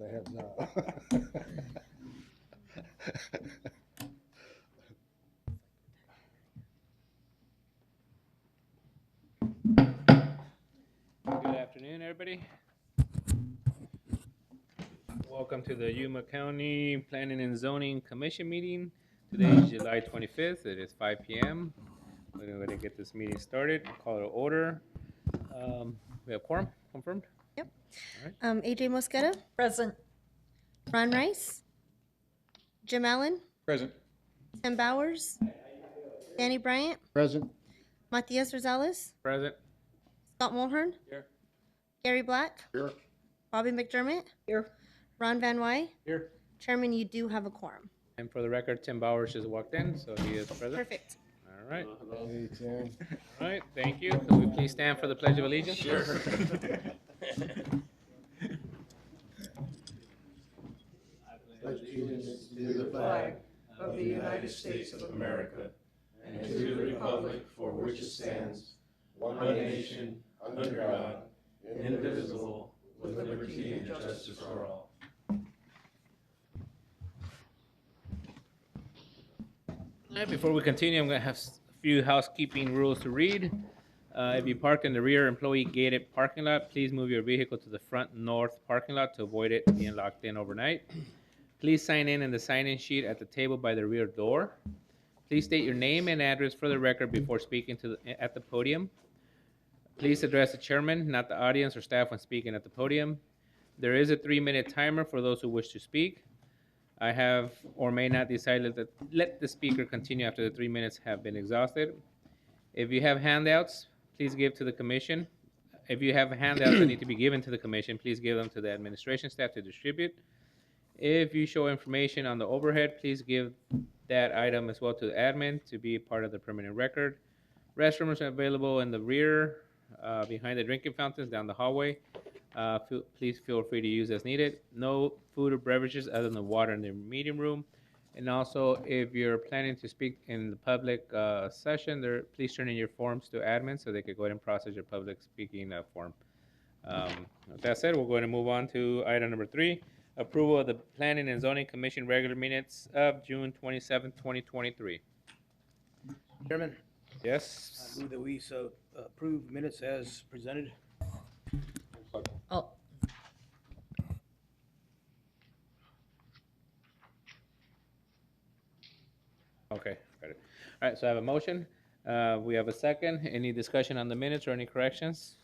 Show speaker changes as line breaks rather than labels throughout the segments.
I have not.
Good afternoon, everybody. Welcome to the Yuma County Planning and Zoning Commission meeting. Today is July 25th. It is 5 p.m. We're going to get this meeting started. Call it to order. We have quorum confirmed.
Yep.
All right.
AJ Mosqueda,
Present.
Ron Rice, Jim Allen,
Present.
Tim Bowers, Danny Bryant,
Present.
Matias Rosales,
Present.
Scott Mulhern,
Here.
Gary Black,
Here.
Bobby McDermott,
Here.
Ron Van Wy.
Here.
Chairman, you do have a quorum.
And for the record, Tim Bowers just walked in, so he is present.
Perfect.
All right.
Hey, Tim.
All right. Thank you. Could we please stand for the Pledge of Allegiance?
Sure. Allegiance to the flag of the United States of America and to the republic for which it stands, one nation, under God, indivisible, with liberty and justice for all.
All right, before we continue, I'm going to have a few housekeeping rules to read. If you park in the rear employee gated parking lot, please move your vehicle to the front north parking lot to avoid it being locked in overnight. Please sign in the sign-in sheet at the table by the rear door. Please state your name and address for the record before speaking at the podium. Please address the chairman, not the audience or staff when speaking at the podium. There is a 3-minute timer for those who wish to speak. I have or may not decide to let the speaker continue after the 3 minutes have been exhausted. If you have handouts, please give to the commission. If you have handouts that need to be given to the commission, please give them to the administration staff to distribute. If you show information on the overhead, please give that item as well to the admin to be part of the permanent record. Restrooms are available in the rear, behind the drinking fountains down the hallway. Please feel free to use as needed. No food or beverages other than water in the meeting room. And also, if you're planning to speak in the public session, please turn in your forms to admin so they could go ahead and process your public speaking form. With that said, we're going to move on to item number 3, approval of the Planning and Zoning Commission regular minutes of June 27, 2023.
Chairman,
Yes?
I move that we approve minutes as presented.
Oh,
Okay, got it. All right, so I have a motion. We have a second. Any discussion on the minutes or any corrections?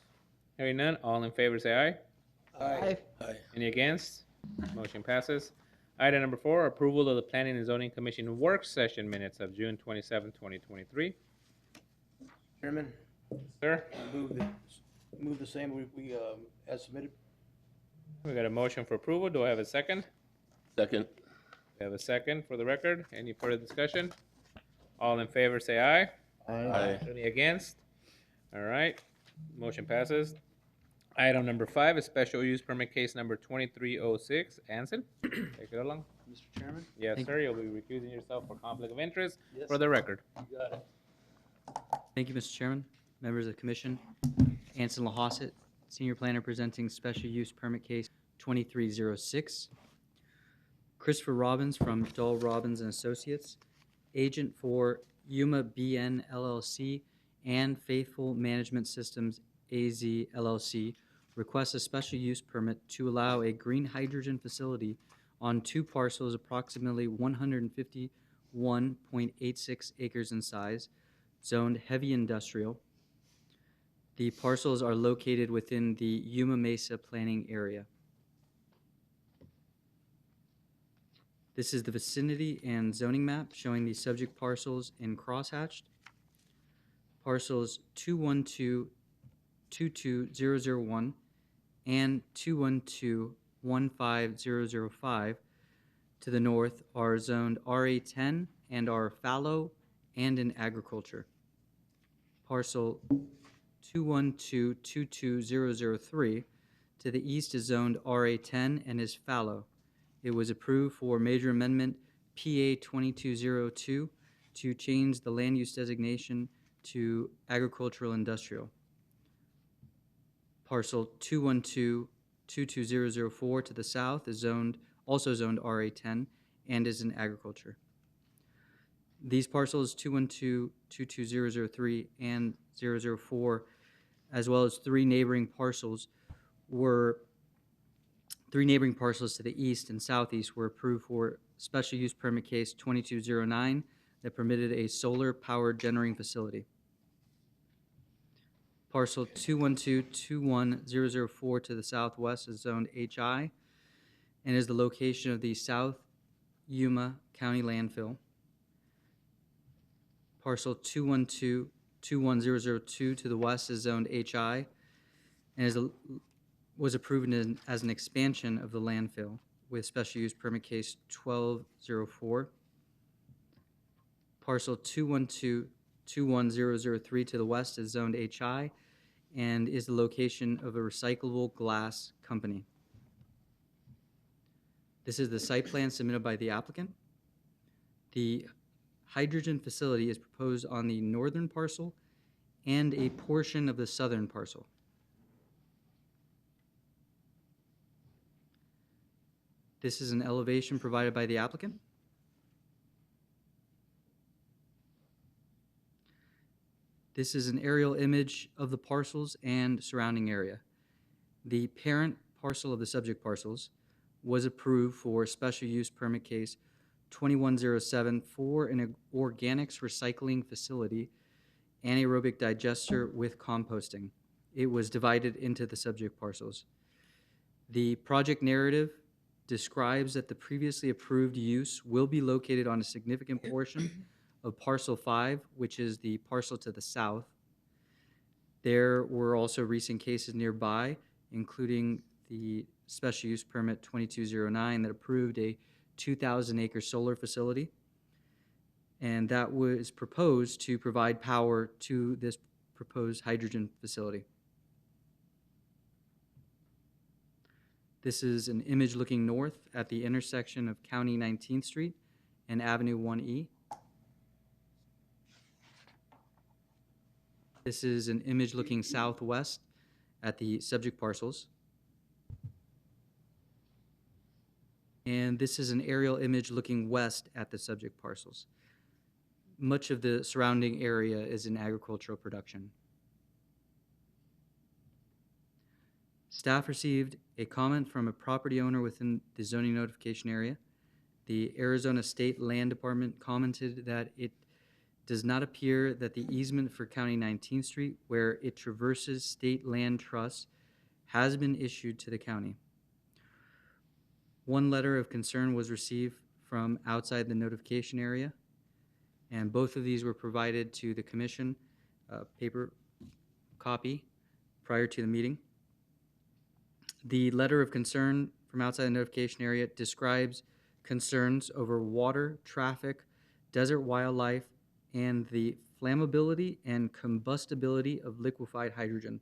Hearing none, all in favor say aye.
Aye.
Any against? Motion passes. Item number 4, approval of the Planning and Zoning Commission work session minutes of June 27, 2023.
Chairman,
Sir,
I move the same we as submitted.
we got a motion for approval. Do I have a second?
Second.
We have a second for the record. Any further discussion? All in favor say aye.
Aye.
Any against? All right, motion passes. Item number 5 is special use permit case number 2306. Anson, take it along.
Mr. Chairman?
Yes,
Thank
sir, you'll be recusing yourself for conflict of interest
Yes.
for the record.
You got it.
Thank you, Mr. Chairman, members of the commission. Anson Lahosset, senior planner presenting special use permit case 2306. Christopher Robbins from Dull Robbins and Associates, agent for Yuma BN LLC and Faithful Management Systems AZ LLC, requests a special use permit to allow a green hydrogen facility on 2 parcels approximately 151.86 acres in size, zoned heavy industrial. The parcels are located within the Yuma Mesa planning area. This is the vicinity and zoning map showing the subject parcels in crosshatched. Parcels 212-22001 and 212-15005 to the north are zoned RA10 and are fallow and in agriculture. Parcel 212-22003 to the east is zoned RA10 and is fallow. It was approved for major amendment PA 2202 to change the land use designation to agricultural industrial. Parcel 212-220 22004 to the south is also zoned RA10 and is in agriculture. These parcels 212-22003 and 004, as well as three neighboring parcels to the east and southeast were approved for special use permit case 2209 that permitted a solar powered generating facility. Parcel 212-21004 to the southwest is zoned HI and is the location of the South Yuma County landfill. Parcel 212-21002 to the west is zoned HI and was approved as an expansion of the landfill with special use permit case 1204. Parcel 212-21003 to the west is zoned HI and is the location of a recyclable glass company. This is the site plan submitted by the applicant. The hydrogen facility is proposed on the northern parcel and a portion of the southern parcel. This is an elevation provided by the applicant. This is an aerial image of the parcels and surrounding area. The parent parcel of the subject parcels was approved for special use permit case 2107 for an organics recycling facility, anaerobic digester with composting. It was divided into the subject parcels. The project narrative describes that the previously approved use will be located on a significant portion of parcel 5, which is the parcel to the south. There were also recent cases nearby, including the special use permit 2209 that approved a 2,000-acre solar facility, and that was proposed to provide power to this proposed hydrogen facility. This is an image looking north at the intersection of County 19th Street and Avenue 1E. This is an image looking southwest at the subject parcels. And this is an aerial image looking west at the subject parcels. Much of the surrounding area is in agricultural production. Staff received a comment from a property owner within the zoning notification area. The Arizona State Land Department commented that it does not appear that the easement for County 19th Street, where it traverses state land trusts, has been issued to the county. One letter of concern was received from outside the notification area, and both of these were provided to the commission, paper copy, prior to the meeting. The letter of concern from outside the notification area describes concerns over water, traffic, desert wildlife, and the flammability and combustibility of liquefied hydrogen.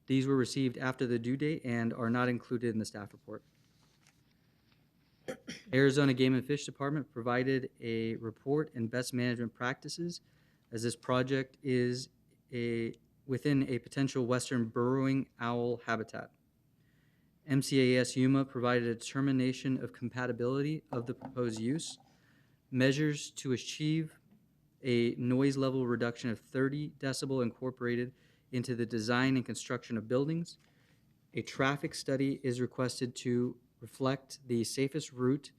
These were received after the due date and are not included in the staff report. Arizona Game and Fish Department provided a report and best management practices, as this project is within a potential western burrowing owl habitat. MCAS Yuma provided a determination of compatibility of the proposed use, measures to achieve a noise level reduction of 30 decibel incorporated into the design and construction of buildings. A traffic study is requested to reflect the safest route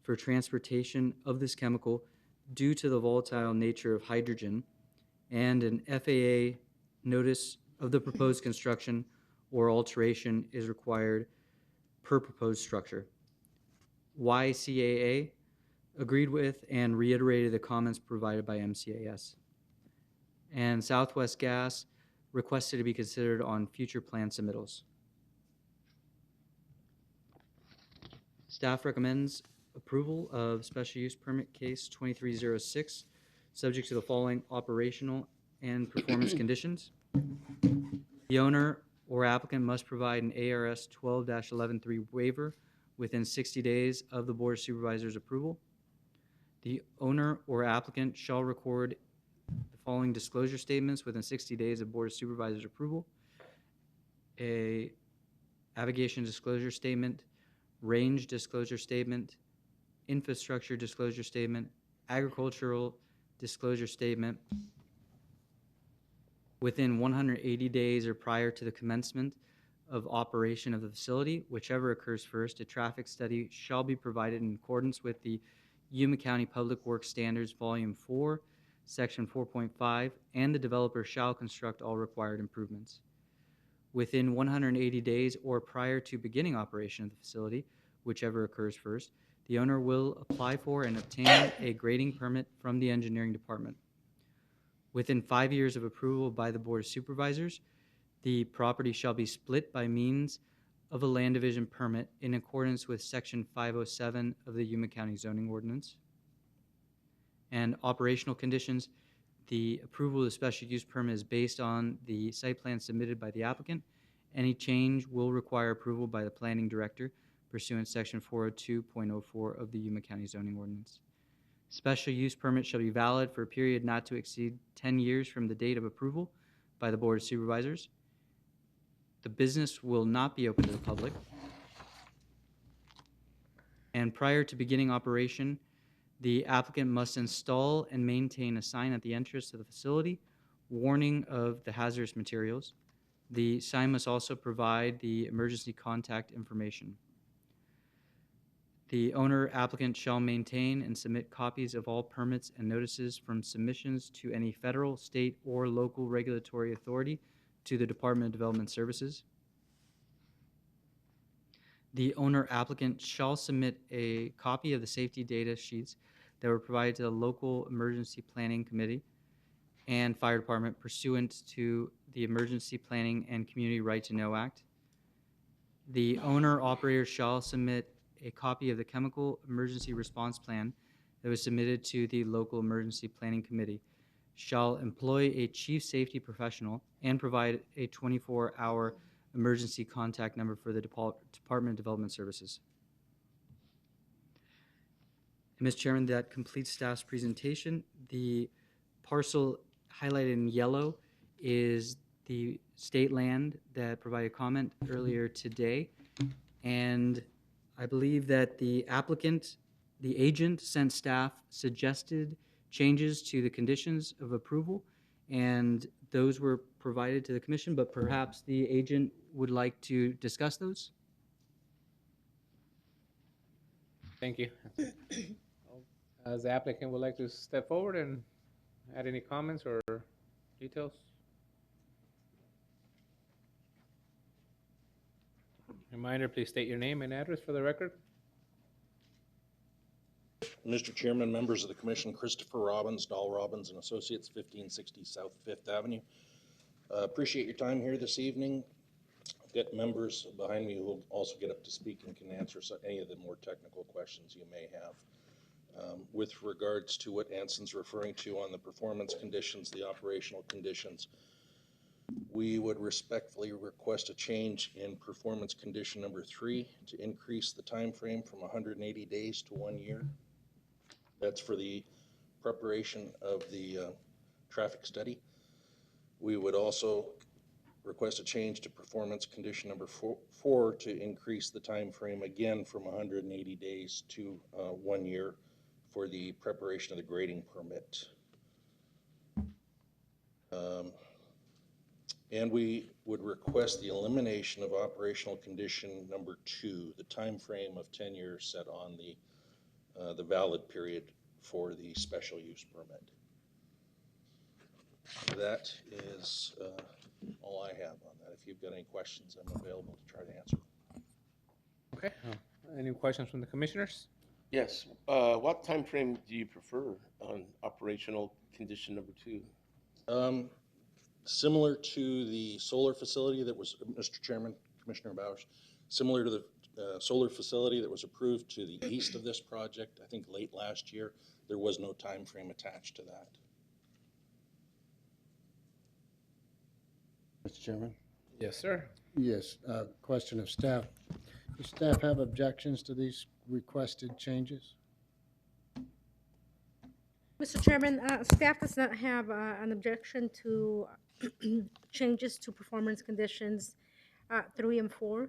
for transportation of this chemical due to the volatile nature of hydrogen, and an FAA notice of the proposed construction or alteration is required per proposed structure. YCAA agreed with and reiterated the comments provided by MCAS. And Southwest Gas requested to be considered on future plan submittals. Staff recommends approval of special use permit case 2306, subject to the following operational and performance conditions. The owner or applicant must provide an ARS 12-11-3 waiver within 60 days of the Board of Supervisors' approval. The owner or applicant shall record the following disclosure statements within 60 days of Board of Supervisors' approval. A Aviation Disclosure Statement, Range Disclosure Statement, Infrastructure Disclosure Statement, Agricultural Disclosure Statement, within 180 days or prior to the commencement of operation of the facility, whichever occurs first, a traffic study shall be provided in accordance with the Yuma County Public Works Standards, Volume 4, Section 4.5, and the developer shall construct all required improvements. Within 180 days or prior to beginning operation of the facility, whichever occurs first, the owner will apply for and obtain a grading permit from the engineering department. Within 5 years of approval by the Board of Supervisors, the property shall be split by means of a land division permit in accordance with Section 507 of the Yuma County Zoning Ordinance. And operational conditions, the approval of the special use permit is based on the site plan submitted by the applicant. Any change will require approval by the planning director pursuant to Section 402.04 of the Yuma County Zoning Ordinance. Special use permit shall be valid for a period not to exceed 10 years from the date of approval by the Board of Supervisors. The business will not be open to the public. And prior to beginning operation, the applicant must install and maintain a sign at the entrance to the facility warning of the hazardous materials. The sign must also provide the emergency contact information. The owner applicant shall maintain and submit copies of all permits and notices from submissions to any federal, state, or local regulatory authority to the Department of Development Services. The owner applicant shall submit a copy of the safety data sheets that were provided to the local emergency planning committee and fire department pursuant to the Emergency Planning and Community Right to Know Act. The owner operator shall submit a copy of the chemical emergency response plan that was submitted to the local emergency planning committee, shall employ a chief safety professional and provide a 24-hour emergency contact number for the Department of Development Services. And Mr. Chairman, that completes staff's presentation. The parcel highlighted in yellow is the state land that provided comment earlier today. And I believe that the applicant, the agent, sent staff suggested changes to the conditions of approval, and those were provided to the commission, but perhaps the agent would like to discuss those?
Thank you. As the applicant would like to step forward and add any comments or details? Reminder, please state your name and address for the record.
Mr. Chairman, members of the commission, Christopher Robbins, Dahl Robbins and Associates, 1560 South 5th Avenue. Appreciate your time here this evening. I've got members behind me who will also get up to speak and can answer any of the more technical questions you may have. With regards to what Anson's referring to on the performance conditions, the operational conditions, we would respectfully request a change in performance condition number 3 to increase the time frame from 180 days to 1 year. That's for the preparation of the traffic study. We would also request a change to performance condition number 4 to increase the time frame again from 180 days to 1 year for the preparation of the grading permit. And we would request the elimination of operational condition number 2, the time frame of 10 years set on the valid period for the special use permit. That is all I have on that. If you've got any questions, I'm available to try to answer.
Okay. Any questions from the commissioners?
Yes. What time frame do you prefer on operational condition number 2?
Similar to the solar facility that was, Mr. Chairman, Commissioner Bowers, similar to the solar facility that was approved to the east of this project, I think late last year, there was no time frame attached to that.
Mr. Chairman?
Yes, sir.
Yes, question of staff. Does staff have objections to these requested changes?
Mr. Chairman, staff does not have an objection to changes to performance conditions 3 and 4.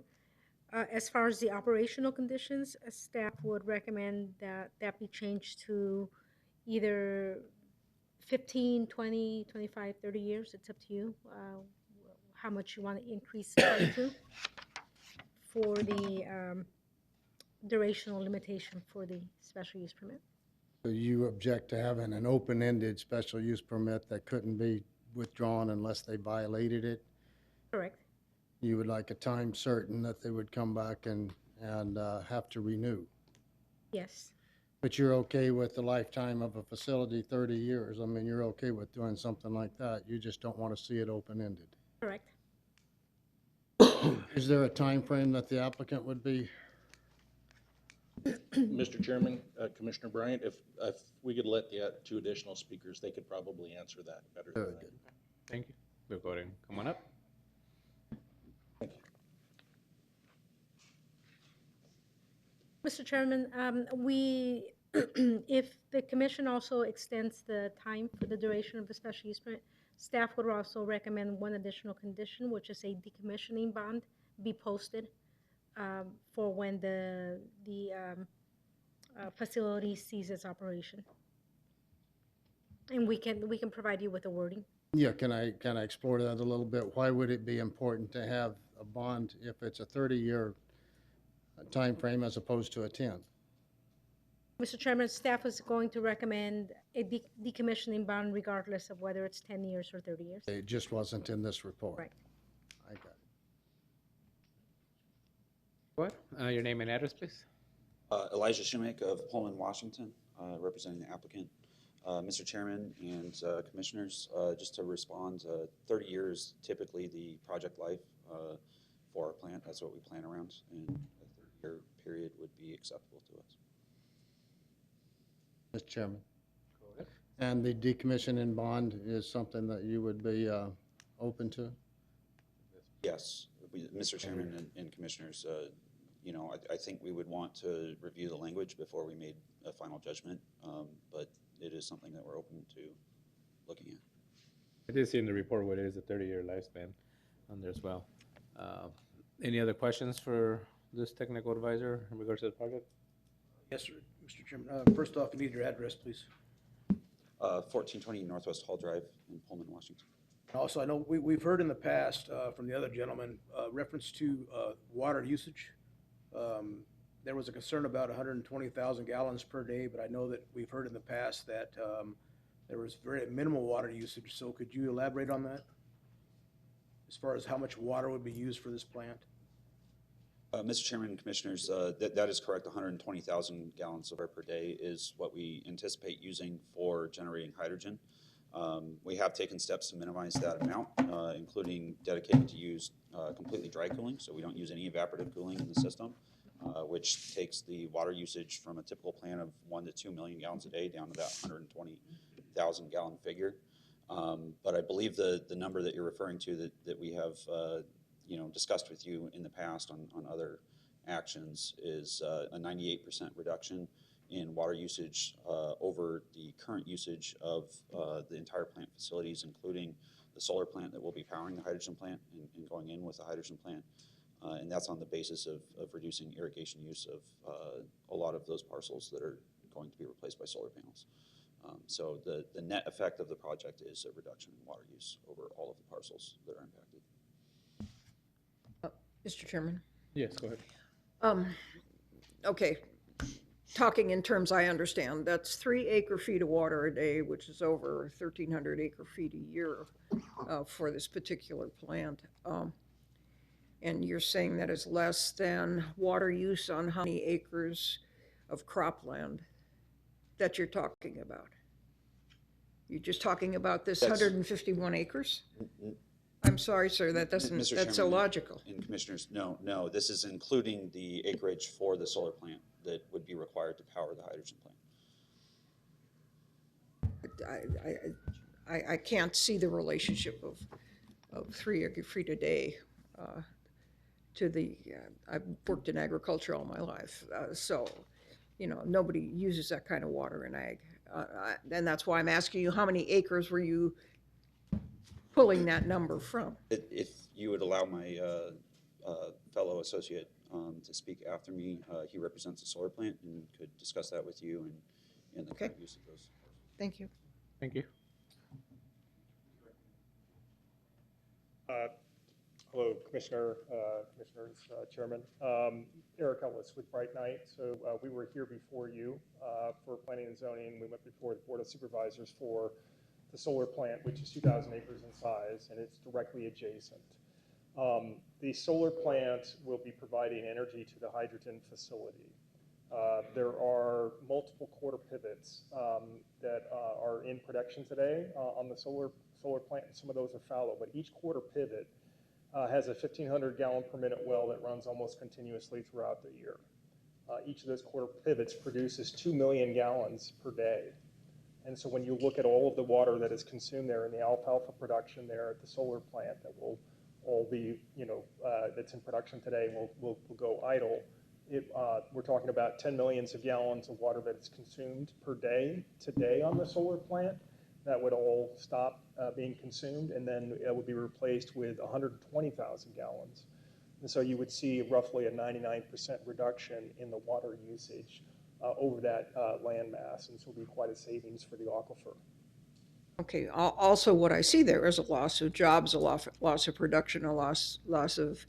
as far as the operational conditions, staff would recommend that that be changed to either 15, 20, 25, 30 years. It's up to you, how much you want to increase it to for the durational limitation for the special use permit.
So you object to having an open-ended special use permit that couldn't be withdrawn unless they violated it?
Correct.
You would like a time certain that they would come back and have to renew?
Yes.
But you're okay with the lifetime of a facility, 30 years? I mean, you're okay with doing something like that? You just don't want to see it open-ended?
Correct.
Is there a time frame that the applicant would be?
Mr. Chairman, Commissioner Bryant, if we could let the two additional speakers, they could probably answer that better than
Very
I.
good.
Thank you. We'll go ahead and come on up.
Thank you.
Mr. Chairman, if the commission also extends the time for the duration of the special use permit, staff would also recommend one additional condition, which is a decommissioning bond be posted for when the facility ceases operation. And we can provide you with the wording.
Yeah, can I explore that a little bit? Why would it be important to have a bond if it's a 30-year time frame as opposed to a 10?
Mr. Chairman, staff is going to recommend a decommissioning bond regardless of whether it's 10 years or 30 years.
It just wasn't in this report.
Right.
I got it.
What? Your name and address, please?
Elijah Shumake of Pullman, Washington, representing the applicant. Mr. Chairman and Commissioners, just to respond, 30 years typically the project life for our plant. That's what we plan around, and a 30-year period would be acceptable to us.
Mr. Chairman.
Go ahead.
And the decommissioning bond is something that you would be open to?
Yes, Mr. Chairman and Commissioners, you know, I think we would want to review the language before we made a final judgment, but it is something that we're open to looking at.
I did see in the report what it is a 30-year lifespan on there as well. Any other questions for this technical advisor in regards to the project?
Yes, sir, Mr. Chairman. First off, you need your address, please.
1420 Northwest Hall Drive in Pullman, Washington.
Also, I know we've heard in the past from the other gentleman reference to water usage. There was a concern about 120,000 gallons per day, but I know that we've heard in the past that there was very minimal water usage. So could you elaborate on that? As far as how much water would be used for this plant?
Mr. Chairman and Commissioners, that is correct. 120,000 gallons of air per day is what we anticipate using for generating hydrogen. We have taken steps to minimize that amount, including dedicating to use completely dry cooling, so we don't use any evaporative cooling in the system, which takes the water usage from a typical plant of 1 to 2 million gallons a day down to that 120,000 gallon figure. But I believe the number that you're referring to that we have discussed with you in the past on other actions is a 98% reduction in water usage over the current usage of the entire plant facilities, including the solar plant that will be powering the hydrogen plant and going in with the hydrogen plant. And that's on the basis of reducing irrigation use of a lot of those parcels that are going to be replaced by solar panels. So the net effect of the project is a reduction in water use over all of the parcels that are impacted.
Mr. Chairman?
Yes, go ahead.
Okay, talking in terms I understand, that's 3 acre-feet of water a day, which is over 1,300 acre-feet a year for this particular plant. And you're saying that is less than water use on how many acres of cropland that you're talking about? You're just talking about this 151 acres? I'm sorry, sir, that doesn't,
Mr.
that's
Chairman
illogical.
And Commissioners, no, this is including the acreage for the solar plant that would be required to power the hydrogen plant.
I can't see the relationship of 3 acre-feet a day to the, I've worked in agriculture all my life, so, nobody uses that kind of water in ag. And that's why I'm asking you, how many acres were you pulling that number from?
If you would allow my fellow associate to speak after me. He represents the solar plant and could discuss that with you and the
Okay.
current use of those.
Thank you.
Thank you.
Hello, Commissioners, Chairman. Eric Ellis with Bright Knight. So we were here before you for planning and zoning. We went before the Board of Supervisors for the solar plant, which is 2,000 acres in size, and it's directly adjacent. The solar plant will be providing energy to the hydrogen facility. There are multiple quarter pivots that are in production today on the solar plant. Some of those are fallow, but each quarter pivot has a 1,500 gallon per minute well that runs almost continuously throughout the year. Each of those quarter pivots produces 2 million gallons per day. And so when you look at all of the water that is consumed there in the alfalfa production there at the solar plant that will all be, that's in production today and will go idle, we're talking about 10 millions of gallons of water that is consumed per day today on the solar plant. That would all stop being consumed, and then it would be replaced with 120,000 gallons. And so you would see roughly a 99% reduction in the water usage over that land mass, and so it would be quite a savings for the aquifer.
Okay, also what I see there is a loss of jobs, a loss of production, a loss of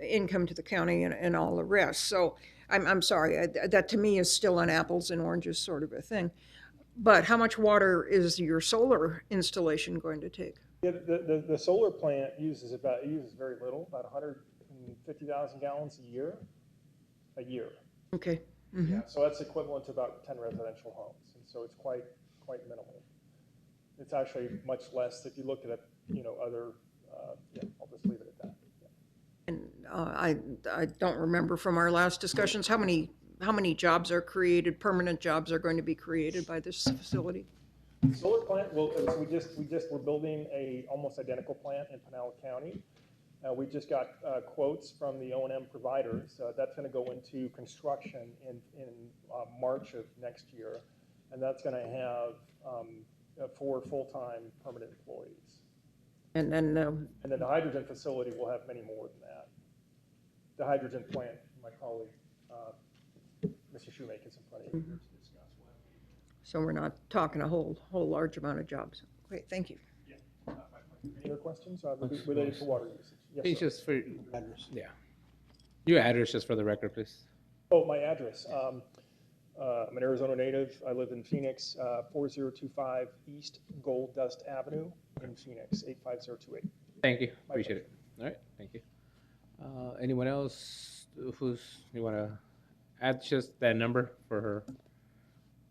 income to the county and all the rest. So I'm sorry, that to me is still an apples and oranges sort of a thing. But how much water is your solar installation going to take?
Yeah, the solar plant uses very little, about 150,000 gallons a year.
Okay. Mm-hmm.
Yeah, so that's equivalent to about 10 residential homes, and so it's quite minimal. It's actually much less if you look at other. I'll just leave it at that. Yeah.
And I don't remember from our last discussions how many jobs are created, permanent jobs are going to be created by this facility?
Solar plant, well, we're building a almost identical plant in Pinal County. We just got quotes from the O&M providers. That's going to go into construction in March of next year, and that's going to have 4 full-time permanent employees.
And then
the hydrogen facility will have many more than that. The hydrogen plant, my colleague, Mr. Shoemaker, is in front of you here to discuss.
so we're not talking a whole large amount of jobs. Great, thank you.
Yeah. Any other questions related to water usage? Yes,
It's
sir.
just for yeah. Your address, just for the record, please.
Oh, my address. I'm an Arizona native. I live in Phoenix, 4025 East Gold Dust Avenue in Phoenix, 85028.
Thank you. Appreciate it. All right. Thank you. Anyone else you want to add just that number for her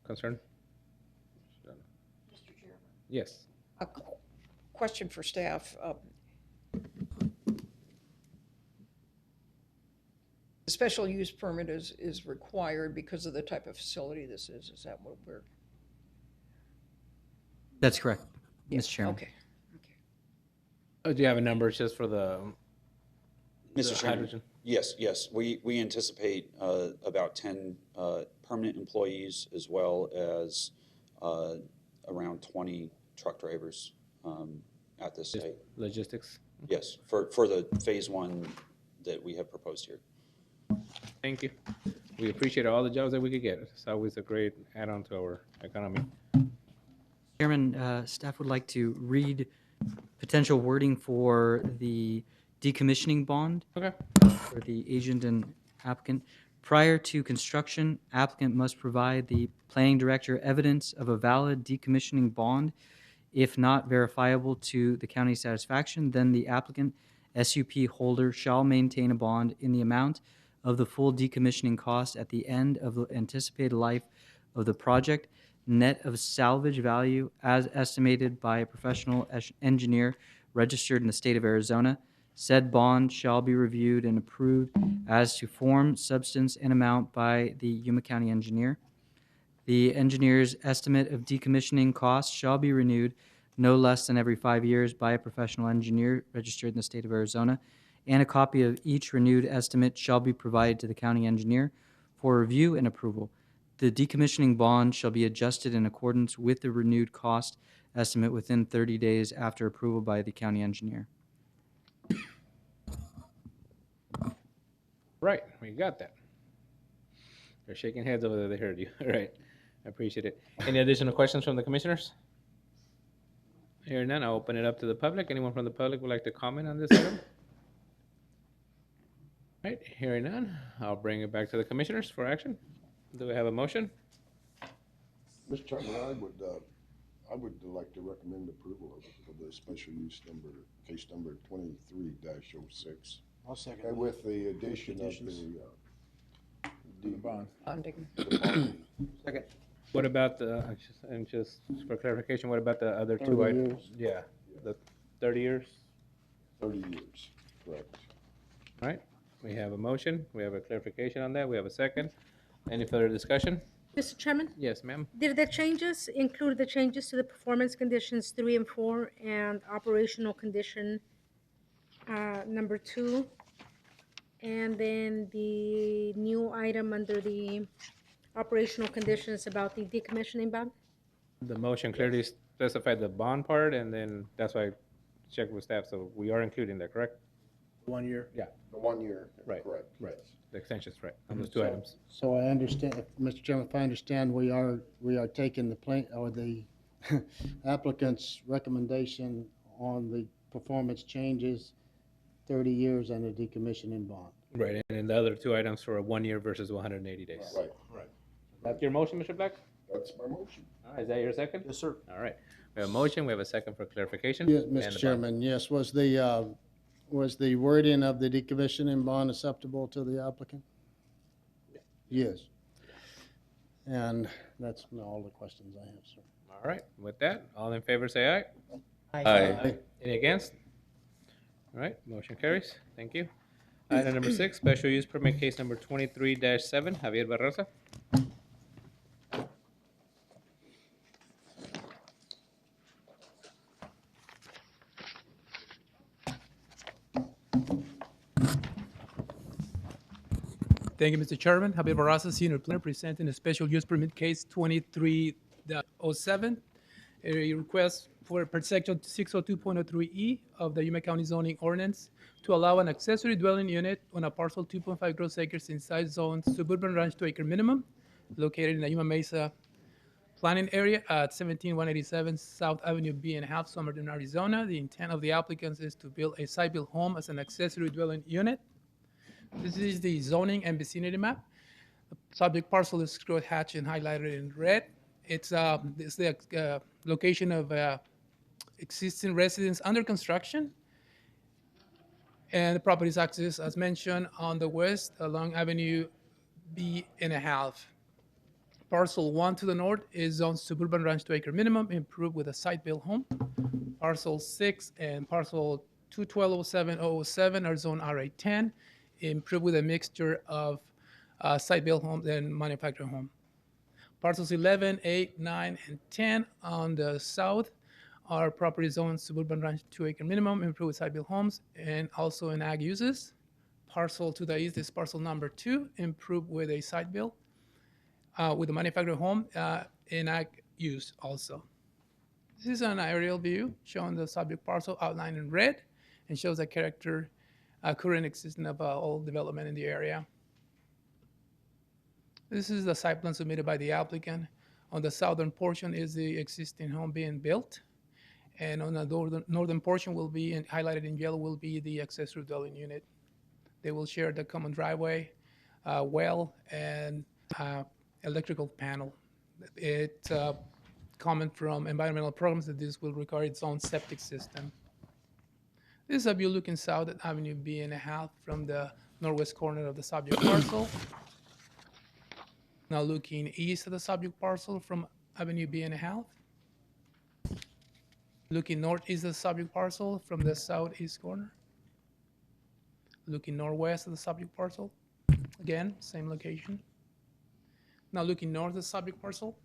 concern?
Mr. Chairman.
Yes.
A question for staff. The special use permit is required because of the type of facility this is. Is that what we're?
That's correct,
Yeah,
Mr. Chairman.
Okay.
Oh, do you have a number just for the
Mr. Chairman,
hydrogen?
yes. We anticipate about 10 permanent employees as well as around 20 truck drivers at this
Just
site.
logistics.
Yes, for the phase 1 that we have proposed here.
Thank you. We appreciate all the jobs that we could get. It's always a great add-on to our economy.
Chairman, staff would like to read potential wording for the decommissioning bond.
Okay.
For the agent and applicant. Prior to construction, applicant must provide the planning director evidence of a valid decommissioning bond. If not verifiable to the county's satisfaction, then the applicant SUP holder shall maintain a bond in the amount of the full decommissioning cost at the end of the anticipated life of the project, net of salvage value as estimated by a professional engineer registered in the state of Arizona. Said bond shall be reviewed and approved as to form, substance, and amount by the Yuma County engineer. The engineer's estimate of decommissioning costs shall be renewed no less than every 5 years by a professional engineer registered in the state of Arizona, and a copy of each renewed estimate shall be provided to the county engineer for review and approval. The decommissioning bond shall be adjusted in accordance with the renewed cost estimate within 30 days after approval by the county engineer.
Right, we got that. They're shaking heads over there. They heard you. All right, I appreciate it. Any additional questions from the commissioners? Hearing none, I'll open it up to the public. Anyone from the public would like to comment on this item? All right, hearing none, I'll bring it back to the commissioners for action. Do we have a motion?
Mr. Chairman, I would like to recommend approval of the special use number, case number 23-06.
I'll second.
And with the addition of the
bond.
Bonding.
bonding.
Second.
What about the, and just for clarification, what about the other
30
two items?
years.
Yeah, the 30 years.
30 years, correct.
All right, we have a motion, we have a clarification on that, we have a second. Any further discussion?
Mr. Chairman,
Yes, ma'am.
did the changes include the changes to the performance conditions 3 and 4 and operational condition number 2? And then the new item under the operational conditions about the decommissioning bond?
The motion clearly specified the bond part, and then that's why I checked with staff, so we are including that, correct?
1 year.
Yeah,
The 1 year,
Right,
correct.
right. The extension's right, on those two
So-
items.
So I understand, Mr. Chairman, if I understand, we are taking the or the applicant's recommendation on the performance changes, 30 years and a decommissioning bond.
Right, and then the other two items for 1 year versus 180 days.
Right,
That's your motion, Mr. Black?
that's my motion.
All right, is that your second?
Yes, sir.
All right, we have a motion, we have a second for clarification.
Yes,
and the
Mr.
bond.
Chairman, yes, was the wording of the decommissioning bond acceptable to the applicant? Yes. And that's all the questions I have, sir.
All right, with that, all in favor say aye.
Aye.
Any against? All right, motion carries. Thank you. Item number 6, special use permit case number 23-7, Javier Barraza.
Thank you, Mr. Chairman. Javier Barraza, Senior Planner, presenting a special use permit case 23-07. A request for per section 602.03E of the Yuma County zoning ordinance to allow an accessory dwelling unit on a parcel 2.5 gross acres inside zone suburban ranch 2-acre minimum located in the Yuma Mesa planning area at 17187 South Avenue B and a half, Somerton, Arizona. The intent of the applicants is to build a site-built home as an accessory dwelling unit. This is the zoning and vicinity map. The subject parcel is screwed hatched and highlighted in red. It's the location of existing residence under construction. And the property is accessed, as mentioned, on the west along Avenue B and a half. Parcel 1 to the north is zoned suburban ranch 2-acre minimum, improved with a site-built home. Parcel 6 and parcel 21207-007 are zoned RA10, improved with a mixture of site-built homes and manufactured home. Parcels 11, 8, 9, and 10 on the south are property zones suburban ranch 2-acre minimum, improved with site-built homes, and also in ag uses. Parcel to the east is parcel number 2, improved with a site-built, with a manufactured home in ag use also. This is an aerial view showing the subject parcel outlined in red and shows the character current existing of all development in the area. This is the site plan submitted by the applicant. On the southern portion is the existing home being built. And on the northern portion will be, and highlighted in yellow, will be the accessory dwelling unit. They will share the common driveway, well, and electrical panel. It's comment from environmental programs that this will require its own septic system. This is a view looking south at Avenue B and a half from the northwest corner of the subject parcel. Now looking east of the subject parcel from Avenue B and a half. Looking northeast of the subject parcel from the southeast corner. Looking northwest of the subject parcel. Again, same location. Now looking north of the subject parcel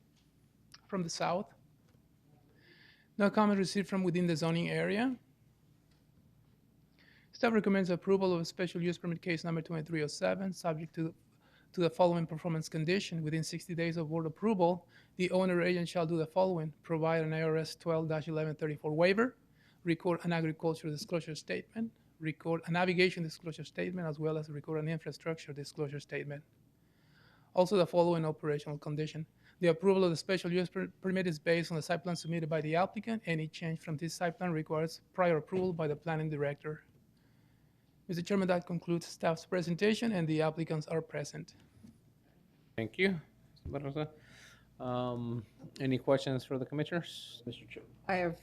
from the south. Now comment received from within the zoning area. Staff recommends approval of a special use permit case number 2307, subject to the following performance condition. Within 60 days of board approval, the owner or agent shall do the following: provide an IRS 12-1134 waiver, record an agricultural disclosure statement, record a navigation disclosure statement as well as record an infrastructure disclosure statement. Also, the following operational condition. The approval of the special use permit is based on the site plan submitted by the applicant. Any change from this site plan requires prior approval by the planning director. Mr. Chairman, that concludes staff's presentation, and the applicants are present.
Thank you, Mr. Barroso. Any questions for the commissioners?
Mr. Chair.
I have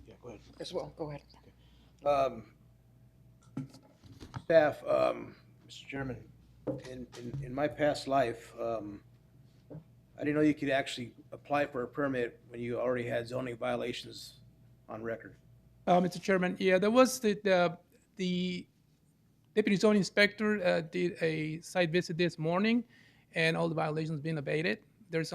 Yeah, go ahead.
as well. Go ahead.
Staff, Mr. Chairman, in my past life, I didn't know you could actually apply for a permit when you already had zoning violations on record.
Mr. Chairman, yeah, there was the deputy zoning inspector did a site visit this morning, and all the violations been abated. There's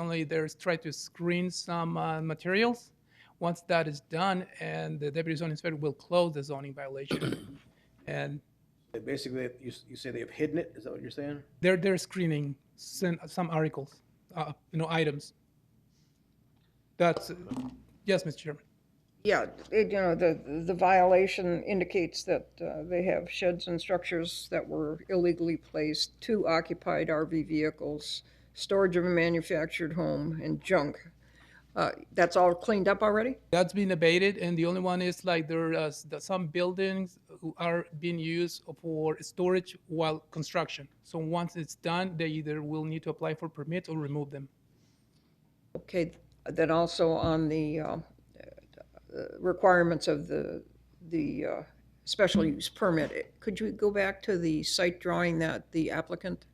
tried to screen some materials. Once that is done, and the deputy zoning inspector will close the zoning violation. And
Basically, you say they have hidden it? Is that what you're saying?
they're screening some articles, items. That's yes, Mr. Chairman.
Yeah, the violation indicates that they have sheds and structures that were illegally placed, 2 occupied RV vehicles, storage of a manufactured home, and junk. That's all cleaned up already?
That's been abated, and the only one is like some buildings are being used for storage while construction. So once it's done, they either will need to apply for permits or remove them.
Okay, then also on the requirements of the special use permit, could you go back to the site drawing that the applicant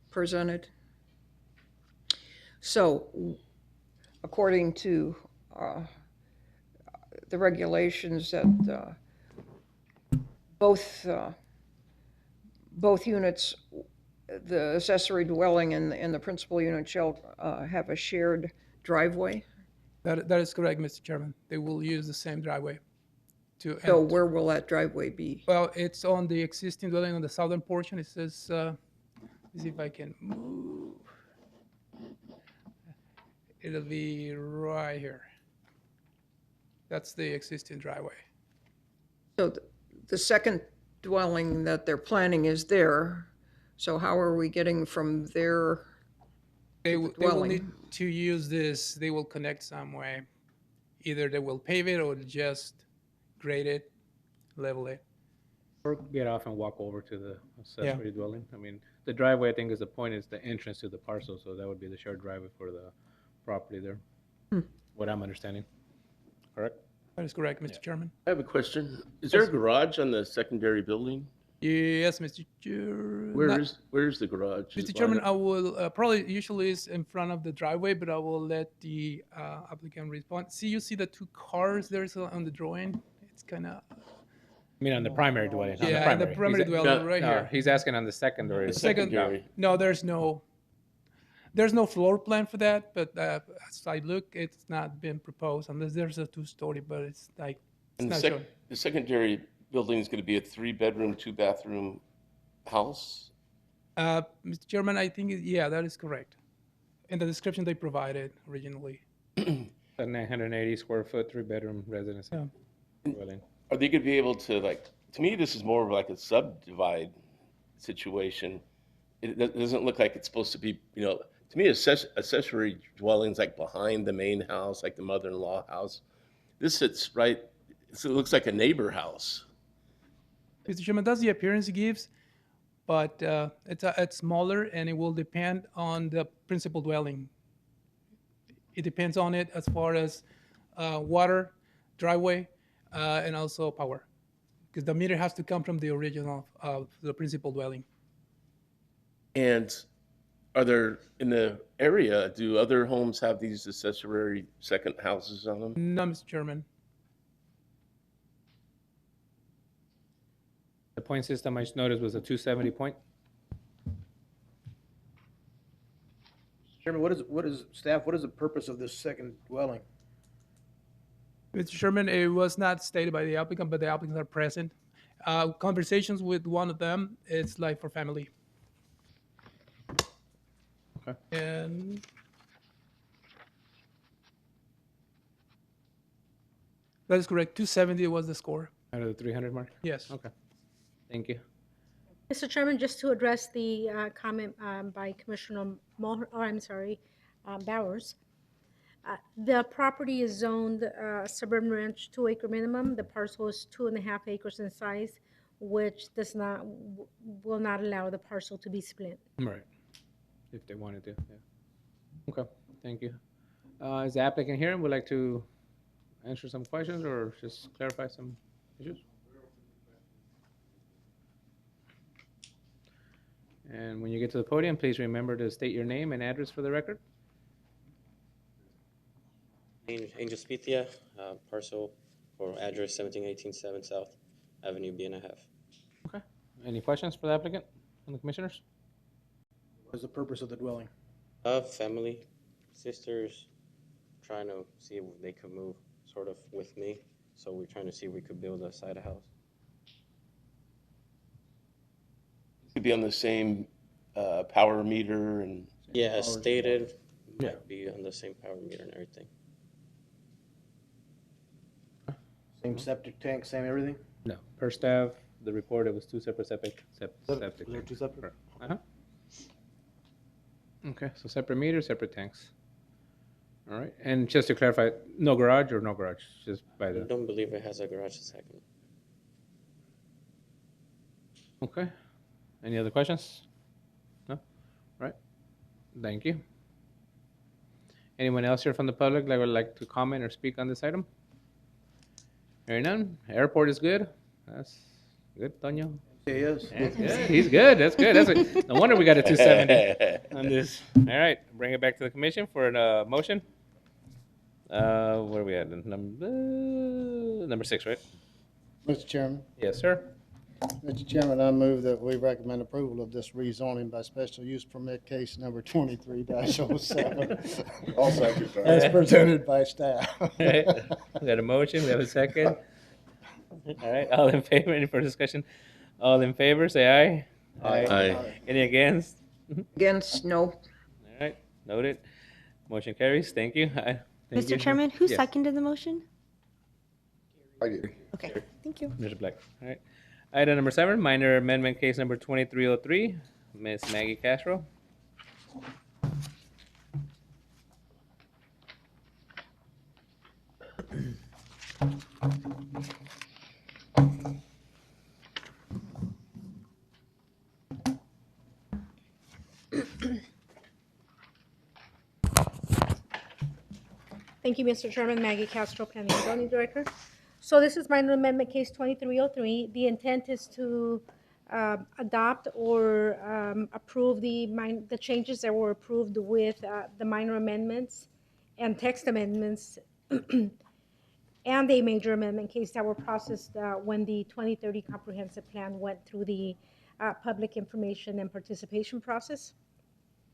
presented? So, according to the regulations that both units, the accessory dwelling and the principal unit shall have a shared driveway?
That is correct, Mr. Chairman. They will use the same driveway.
So where will that driveway be?
Well, it's on the existing dwelling on the southern portion. It says, let's see if I can move. It'll be right here. That's the existing driveway.
So the second dwelling that they're planning is there. So how are we getting from there
They
to
will
the dwelling?
need to use this. They will connect some way. Either they will pave it or just grade it, level it.
Or get off and walk over to the accessory dwelling. I mean, the driveway, I think, is the point, is the entrance to the parcel, so that would be the shared driveway for the property there. What I'm understanding. Correct?
That is correct, Mr. Chairman.
I have a question. Is there a garage on the secondary building?
Yes, Mr. Chairman.
Where's the garage?
Mr. Chairman, I will probably usually is in front of the driveway, but I will let the applicant respond. You see the 2 cars there's on the drawing? It's kind of.
I mean, on the primary dwelling. on
Yeah, the primary
He's-
dwelling right
no,
here.
He's asking on the secondary.
Secondary.
No, there's no floor plan for that, but as I look, it's not been proposed unless there's a 2-story, but it's like, it's
And
not shown.
the secondary building is going to be a 3-bedroom, 2-bathroom house?
Mr. Chairman, I think, yeah, that is correct. In the description they provided originally.
A 980 square foot, 3-bedroom residence
Yeah.
Are
dwelling.
they going to be able to, to me, this is more of like a subdivide situation. It doesn't look like it's supposed to be, to me, accessory dwellings like behind the main house, like the mother-in-law house. This sits right, so it looks like a neighbor house.
Mr. Chairman, that's the appearance it gives, but it's smaller and it will depend on the principal dwelling. It depends on it as far as water, driveway, and also power, because the meter has to come from the original the principal dwelling.
And are there, in the area, do other homes have these accessory second houses on them?
No, Mr. Chairman.
The point system I just noticed was a 270 point.
Chairman, what is the purpose of this second dwelling?
Mr. Chairman, it was not stated by the applicant, but the applicants are present. Conversations with one of them, it's like for family.
Okay.
And that is correct. 270 was the score.
Out of the 300 mark?
Yes.
Okay. Thank you.
Mr. Chairman, just to address the comment by Commissioner Bowers. The property is zoned suburban ranch 2-acre minimum. The parcel is 2.5 acres in size, which will not allow the parcel to be split.
Right. If they wanted to, yeah. Okay, thank you. Is the applicant here and would like to answer some questions or just clarify some issues? And when you get to the podium, please remember to state your name and address for the record.
Angel Spithia, parcel for address 17187 South Avenue, B&a-half.
Okay. Any questions for the applicant and the commissioners?
What is the purpose of the dwelling?
Family, sisters, trying to see if they could move sort of with me. So we're trying to see if we could build a side of house.
Could be on the same power meter and.
Yeah, as
Power-
stated,
Yeah.
might be on the same power meter and everything.
Same septic tank, same everything?
No. Per staff, the report, it was two separate septic.
Was there two separate?
Uh-huh. Okay, so separate meters, separate tanks. All right, and just to clarify, no garage or no garage, just by
I
the,
don't believe it has a garage second.
okay. Any other questions? No? Right. Thank you. Anyone else here from the public that would like to comment or speak on this item? Hearing none. Airport is good. That's good, Tonyo.
He is.
That's good. He's good. That's good. No wonder we got a 270 on this. All right, bring it back to the commission for a motion. Where are we at? Number 6, right?
Mr. Chairman,
Yes, sir.
Mr. Chairman, I move that we recommend approval of this rezoning by special use permit case number 23-07.
I'll second that.
As presented by staff.
All right, we got a motion. We have a second. All right, all in favor? Any further discussion? All in favor, say aye.
Aye.
Any against?
Against, no.
All right, noted. Motion carries. Thank you. Thank you.
Mr. Chairman, who
Yes.
seconded the motion?
I did.
Okay, thank you.
Mr. Black. All right. Item number 7, minor amendment case number 2303, Ms. Maggie Castro.
Thank you, Mr. Chairman. Maggie Castro, Planning and Zoning Director. So this is minor amendment case 2303. The intent is to adopt or approve the changes that were approved with the minor amendments and text amendments and a major amendment case that were processed when the 2030 comprehensive plan went through the public information and participation process.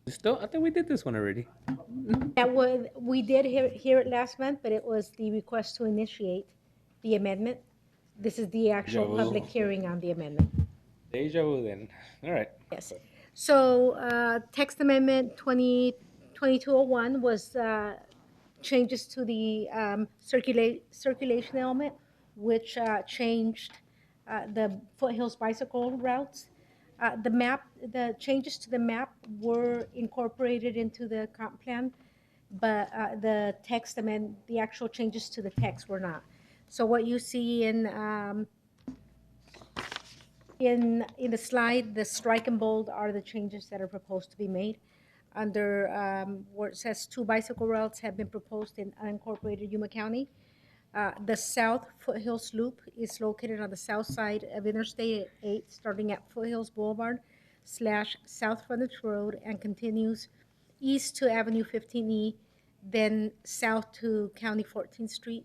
Still, I think we did this one already.
We did hear it last month, but it was the request to initiate the amendment. This is the actual
Deja vu.
public hearing on the amendment.
Deja vu then. All right.
Yes. So text amendment 2201 was changes to the circulation element, which changed the foothills bicycle routes. The changes to the map were incorporated into the comp plan, but the actual changes to the text were not. So what you see in the slide, the strike and bold are the changes that are proposed to be made. Under where it says 2 bicycle routes have been proposed in unincorporated Yuma County. The South Foothills Loop is located on the south side of Interstate 8, starting at Foothills Boulevard / South Frontage Road and continues east to Avenue 15E, then south to County 14th Street,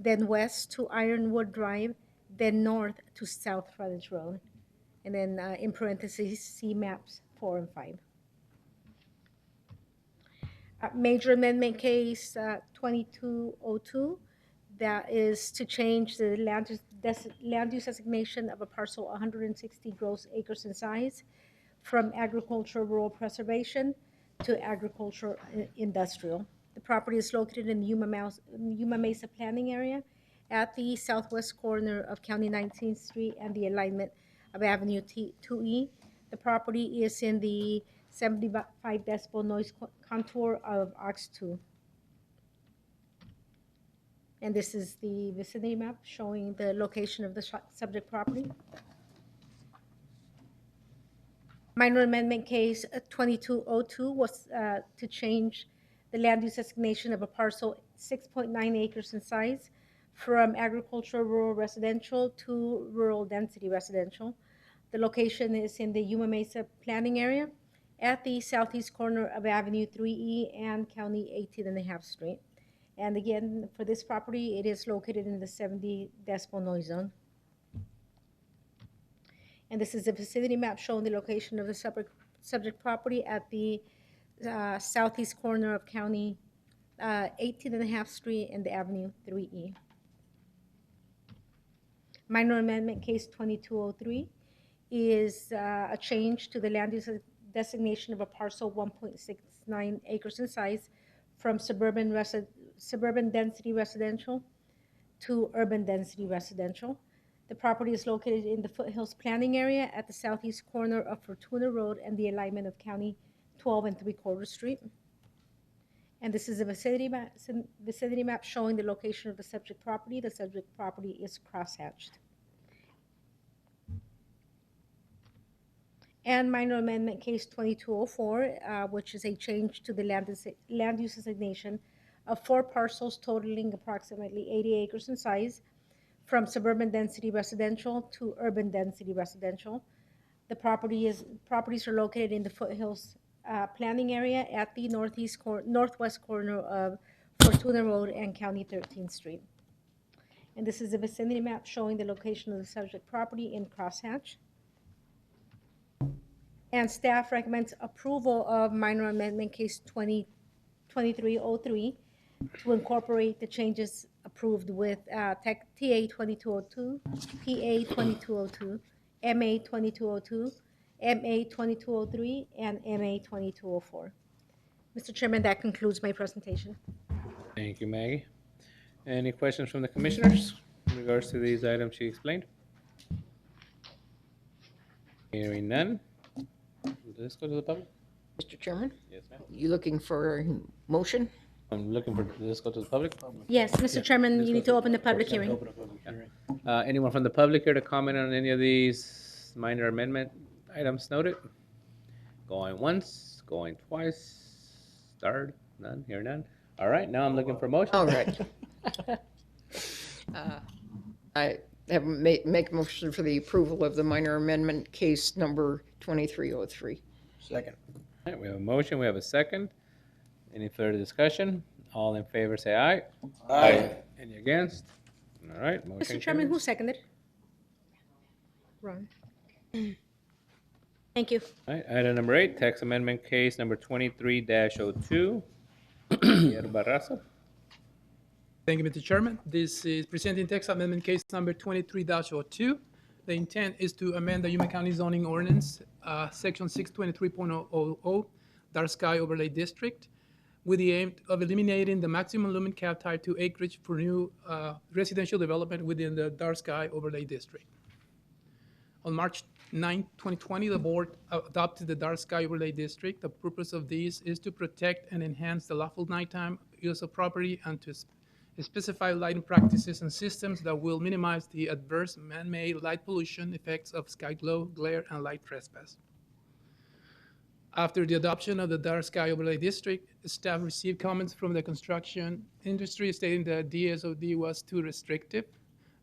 then west to Ironwood Drive, then north to South Frontage Road. And then in parentheses, see maps 4 and 5. Major amendment case 2202. That is to change the land use designation of a parcel 160 gross acres in size from agricultural rural preservation to agricultural industrial. The property is located in the Yuma Mesa planning area at the southwest corner of County 19th Street and the alignment of Avenue 2E. The property is in the 75 decibel noise contour of OX2. And this is the vicinity map showing the location of the subject property. Minor amendment case 2202 was to change the land use designation of a parcel 6.9 acres in size from agricultural rural residential to rural density residential. The location is in the Yuma Mesa planning area at the southeast corner of Avenue 3E and County 18.5 Street. And again, for this property, it is located in the 70 decibel noise zone. And this is a vicinity map showing the location of the subject property at the southeast corner of County 18.5 Street and the Avenue 3E. Minor amendment case 2203 is a change to the land use designation of a parcel 1.69 acres in size from suburban density residential to urban density residential. The property is located in the Foothills planning area at the southeast corner of Fortuna Road and the alignment of County 12 and 3/4 Street. And this is a vicinity map showing the location of the subject property. The subject property is crosshatched. And minor amendment case 2204, which is a change to the land use designation of 4 parcels totaling approximately 80 acres in size from suburban density residential to urban density residential. The properties are located in the Foothills planning area at the northwest corner of Fortuna Road and County 13th Street. And this is a vicinity map showing the location of the subject property in crosshatch. And staff recommends approval of minor amendment case 2303 to incorporate the changes approved with TA 2202, PA 2202, MA 2202, MA 2203, and MA 2204. Mr. Chairman, that concludes my presentation.
Thank you, Maggie. Any questions from the commissioners in regards to these items she explained? Hearing none. Let's go to the public.
Mr. Chairman,
Yes, ma'am.
you looking for a motion?
I'm looking for, let's go to the public.
Yes, Mr. Chairman, you need to open the public hearing.
Anyone from the public here to comment on any of these minor amendment items noted? Going once, going twice, starred, none, here none. All right, now I'm looking for motion.
All right. I have make a motion for the approval of the minor amendment case number 2303.
Second.
All right, we have a motion, we have a second. Any further discussion? All in favor, say aye.
Aye.
Any against? All right, motion
Mr. Chairman, who
carries.
seconded? Ron. Thank you.
All right, item number 8, tax amendment case number 23-02. Pierre Barraza.
Thank you, Mr. Chairman. This is presenting text amendment case number 23-02. The intent is to amend the Yuma County zoning ordinance, section 623.000, dark sky overlay district, with the aim of eliminating the maximum lumen cap type 2 acreage for new residential development within the dark sky overlay district. On March 9, 2020, the board adopted the dark sky overlay district. The purpose of this is to protect and enhance the lawful nighttime use of property and to specify lighting practices and systems that will minimize the adverse man-made light pollution effects of sky glow, glare, and light trespass. After the adoption of the dark sky overlay district, staff received comments from the construction industry stating that DSOD was too restrictive.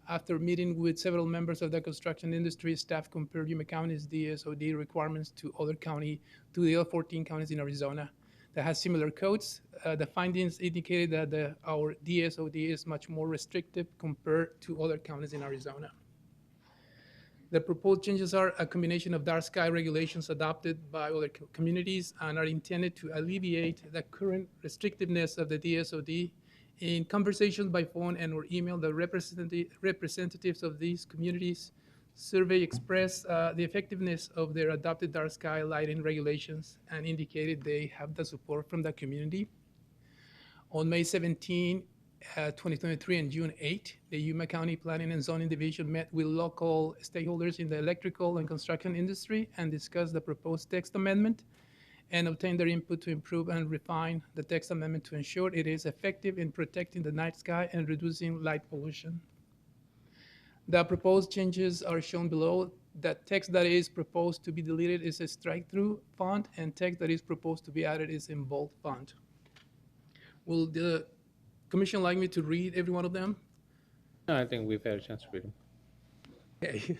After meeting with several members of the construction industry, staff compared Yuma County's DSOD requirements to the other 14 counties in Arizona that has similar codes. The findings indicated that our DSOD is much more restrictive compared to other counties in Arizona. The proposed changes are a combination of dark sky regulations adopted by other communities and are intended to alleviate the current restrictiveness of the DSOD. In conversations by phone and or email, the representatives of these communities survey expressed the effectiveness of their adopted dark sky lighting regulations and indicated they have the support from the community. On May 17, 2023 and June 8, the Yuma County Planning and Zoning Division met with local stakeholders in the electrical and construction industry and discussed the proposed text amendment and obtained their input to improve and refine the text amendment to ensure it is effective in protecting the night sky and reducing light pollution. The proposed changes are shown below. The text that is proposed to be deleted is a strike-through font, and text that is proposed to be added is in bold font. Will the commission like me to read every one of them?
No, I think we've had a chance to read them.
Okay.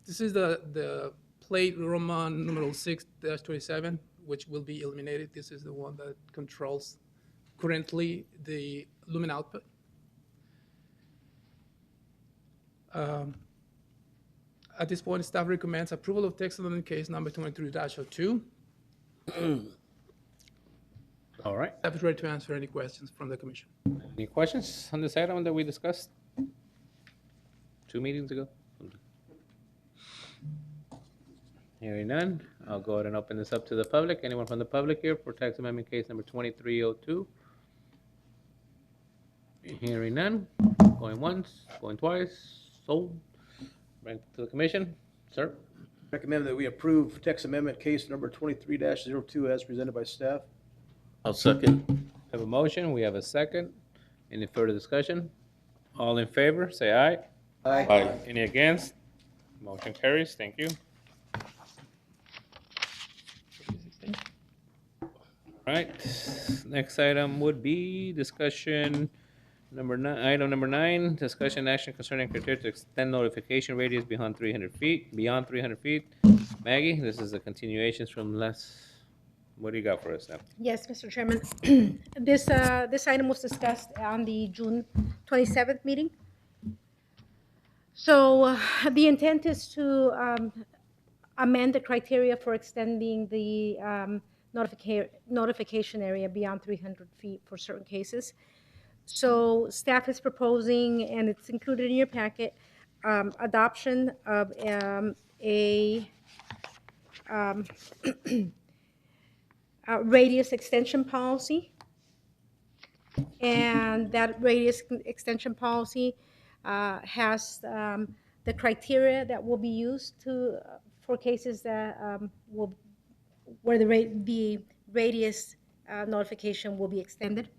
This is the plate Roman numeral 6-27, which will be eliminated. This is the one that controls currently the lumen output. At this point, staff recommends approval of text amendment case number 23-02.
All right.
Staff is ready to answer any questions from the commission.
Any questions on this item that we discussed 2 meetings ago? Hearing none, I'll go ahead and open this up to the public. Anyone from the public here for text amendment case number 2302? Hearing none, going once, going twice, sold. Back to the commission, sir.
Recommend that we approve text amendment case number 23-02 as presented by staff.
I'll second.
Have a motion, we have a second. Any further discussion? All in favor, say aye.
Aye.
Aye.
Any against? Motion carries, thank you. Right, next item would be discussion item number 9, discussion action concerning criteria to extend notification radius beyond 300 feet. Maggie, this is the continuations from last, what do you got for us now?
Yes, Mr. Chairman. This item was discussed on the June 27th meeting. So the intent is to amend the criteria for extending the notification area beyond 300 feet for certain cases. So staff is proposing, and it's included in your packet, adoption of a radius extension policy. And that radius extension policy has the criteria that will be used for cases that where the radius notification will be extended.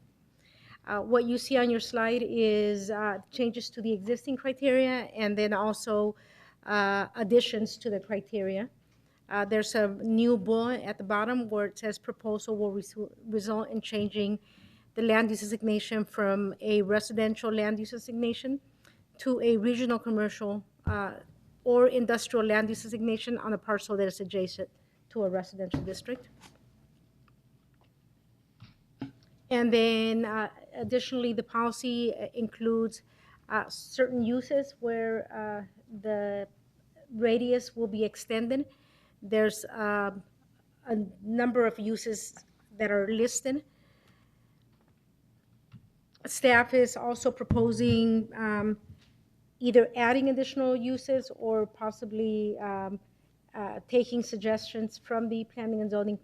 What you see on your slide is changes to the existing criteria and then also additions to the criteria. There's a new bullet at the bottom where it says proposal will result in changing the land use designation from a residential land use designation to a regional commercial or industrial land use designation on a parcel that is adjacent to a residential district. And then additionally, the policy includes certain uses where the radius will be extended. There's a number of uses that are listed. Staff is also proposing either adding additional uses or possibly taking suggestions from the Planning and Zoning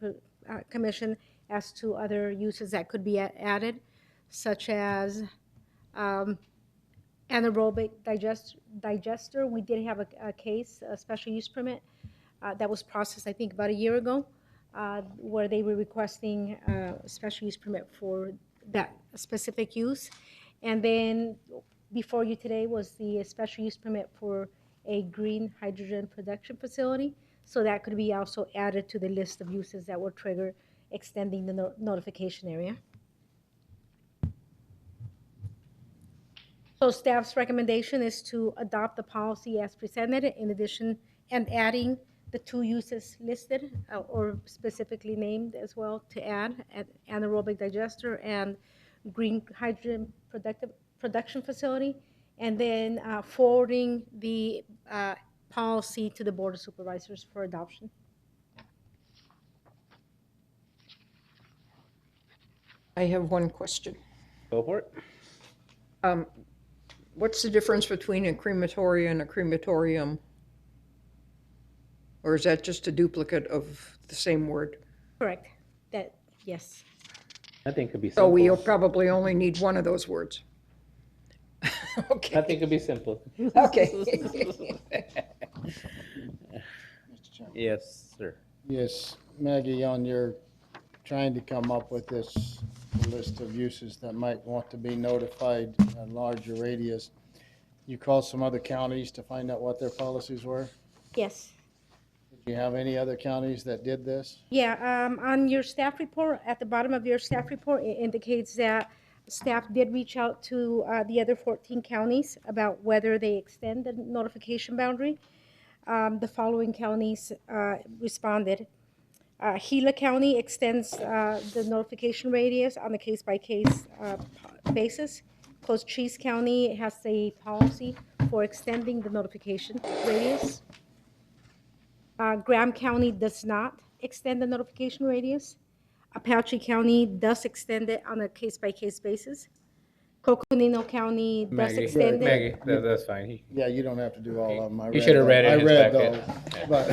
Commission as to other uses that could be added, such as anaerobic digester. We did have a case, a special use permit, that was processed, I think, about a year ago, where they were requesting a special use permit for that specific use. And then before you today was the special use permit for a green hydrogen production facility. So that could be also added to the list of uses that will trigger extending the notification area. So staff's recommendation is to adopt the policy as presented, in addition, and adding the 2 uses listed or specifically named as well to add anaerobic digester and green hydrogen production facility, and then forwarding the policy to the Board of Supervisors for adoption.
I have one question.
Go for it.
What's the difference between a crematory and a crematorium? Or is that just a duplicate of the same word?
Correct. Yes.
I think it could be
So
simple.
we'll probably only need one of those words. Okay.
I think it'd be simple.
Okay.
Yes, sir.
Yes, Maggie, on your trying to come up with this list of uses that might want to be notified a larger radius, you called some other counties to find out what their policies were?
Yes.
Do you have any other counties that did this?
Yeah, on your staff report, at the bottom of your staff report, it indicates that staff did reach out to the other 14 counties about whether they extend the notification boundary. The following counties responded. Gila County extends the notification radius on a case-by-case basis. Cochise County has a policy for extending the notification radius. Graham County does not extend the notification radius. Apache County does extend it on a case-by-case basis. Coconino County does
Maggie,
extend it.
Maggie, that's fine.
Yeah, you don't have to do all of them. I
You
read
should have read
those.
it
I
in his
read